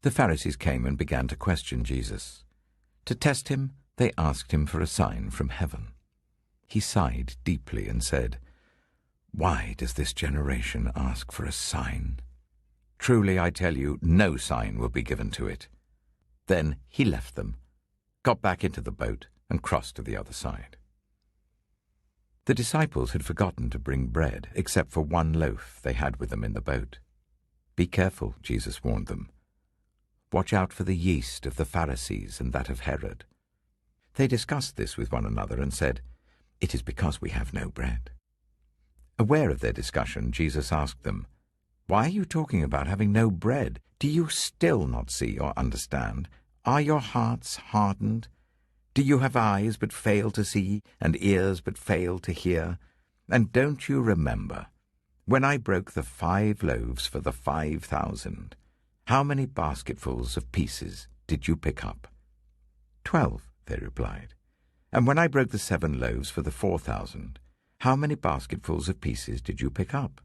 The Pharisees came and began to question Jesus. To test him, they asked him for a sign from heaven. He sighed deeply and said, "Why does this generation ask for a sign? Truly, I tell you, no sign will be given to it." Then he left them, got back into the boat, and crossed to the other side. The disciples had forgotten to bring bread, except for one loaf they had with them in the boat. "Be careful," Jesus warned them. "Watch out for the yeast of the Pharisees and that of Herod." They discussed this with one another and said, "It is because we have no bread." Aware of their discussion, Jesus asked them, "Why are you talking about having no bread? Do you still not see or understand? Are your hearts hardened? Do you have eyes but fail to see, and ears but fail to hear? And don't you remember, when I broke the 5 loaves for the 5,000, how many basketfuls of pieces did you pick up?" 12, they replied. "And when I broke the 7 loaves for the 4,000, how many basketfuls of pieces did you pick up?"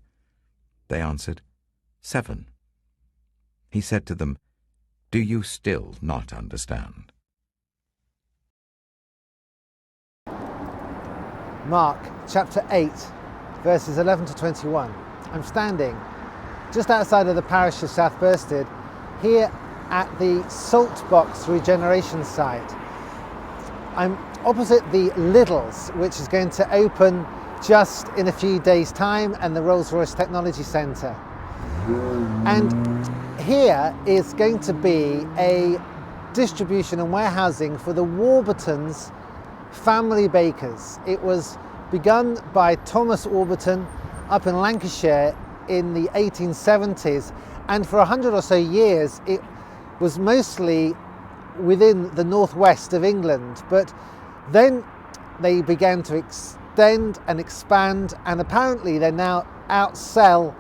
They answered, 7. He said to them, "Do you still not understand?" Mark chapter 8, verses 11 to 21. I'm standing just outside of the parish of South Bersted, here at the Saltbox regeneration site. I'm opposite the Lidl's, which is going to open just in a few days' time, and the Rolls-Royce Technology Centre. And here is going to be a distribution and warehousing for the Warburtons family bakers. It was begun by Thomas Warburton up in Lancashire in the 1870s, and for 100 or so years it was mostly within the northwest of England, but then they began to extend and expand, and apparently they now outsell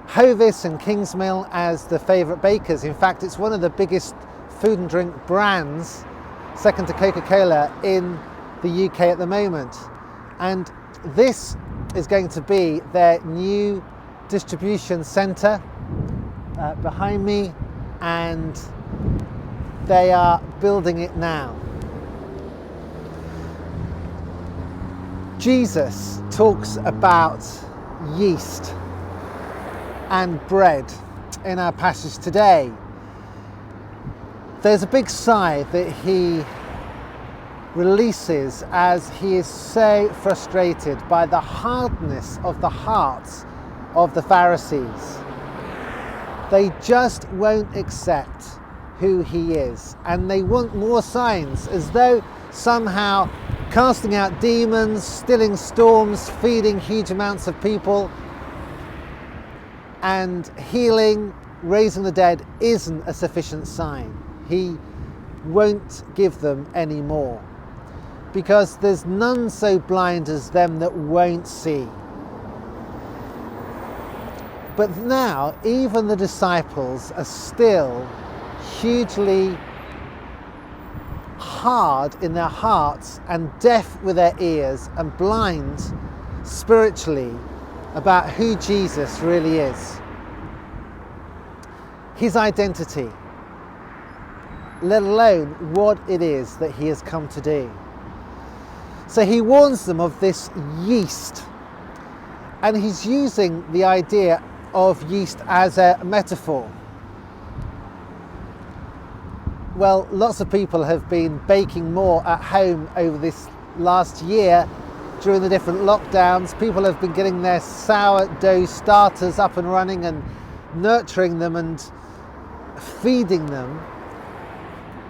Hovis and Kingsmill as the favourite bakers. In fact, it's one of the biggest food and drink brands, second to Coca-Cola, in the UK at the moment. And this is going to be their new distribution centre behind me, and they are building it now. Jesus talks about yeast and bread in our passage today. There's a big sigh that he releases as he is so frustrated by the hardness of the hearts of the Pharisees. They just won't accept who he is, and they want more signs, as though somehow casting out demons, stilling storms, feeding huge amounts of people, and healing, raising the dead isn't a sufficient sign. He won't give them any more, because there's none so blind as them that won't see. But now even the disciples are still hugely hard in their hearts and deaf with their ears and blind spiritually about who Jesus really is. His identity, let alone what it is that he has come to do. So he warns them of this yeast, and he's using the idea of yeast as a metaphor. Well, lots of people have been baking more at home over this last year during the different lockdowns. People have been getting their sourdough starters up and running and nurturing them and feeding them.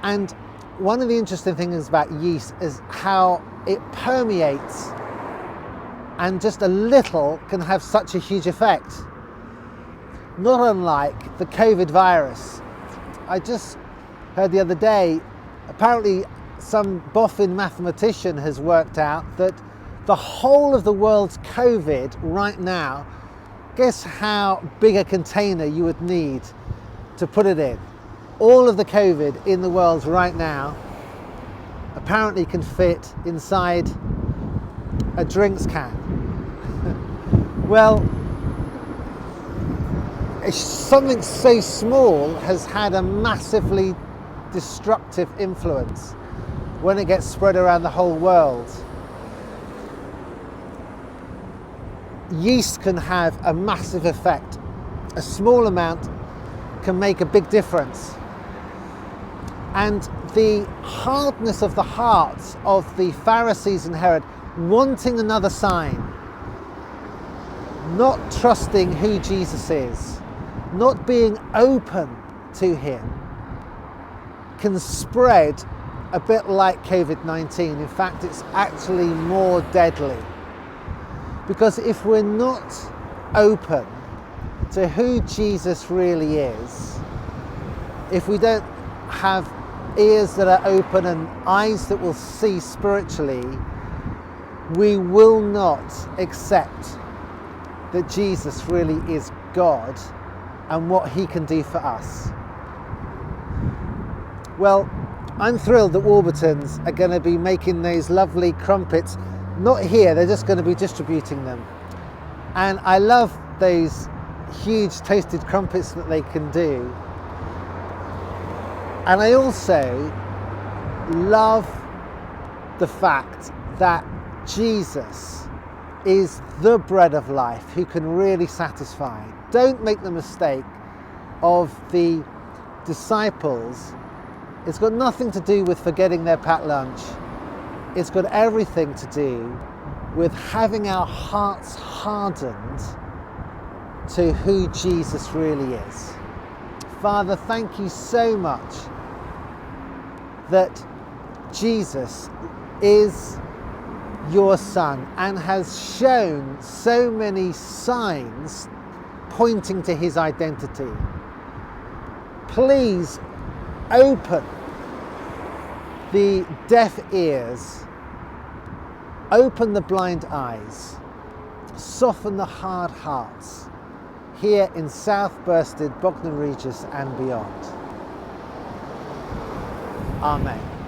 And one of the interesting things about yeast is how it permeates, and just a little can have such a huge effect. Not unlike the COVID virus. I just heard the other day, apparently some boffin mathematician has worked out that the whole of the world's COVID right now, guess how big a container you would need to put it in? All of the COVID in the world right now apparently can fit inside a drinks can. Well, something so small has had a massively destructive influence when it gets spread around the whole world. Yeast can have a massive effect. A small amount can make a big difference. And the hardness of the hearts of the Pharisees and Herod, wanting another sign, not trusting who Jesus is, not being open to him, can spread a bit like COVID-19. In fact, it's actually more deadly. Because if we're not open to who Jesus really is, if we don't have ears that are open and eyes that will see spiritually, we will not accept that Jesus really is God and what he can do for us. Well, I'm thrilled that Warburtons are going to be making those lovely crumpets. Not here, they're just going to be distributing them. And I love those huge toasted crumpets that they can do. And I also love the fact that Jesus is the bread of life who can really satisfy. Don't make the mistake of the disciples. It's got nothing to do with forgetting their packed lunch. It's got everything to do with having our hearts hardened to who Jesus really is. Father, thank you so much that Jesus is your Son and has shown so many signs pointing to his identity. Please open the deaf ears, open the blind eyes, soften the hard hearts here in South Bersted, Bognor Regis and beyond. Amen.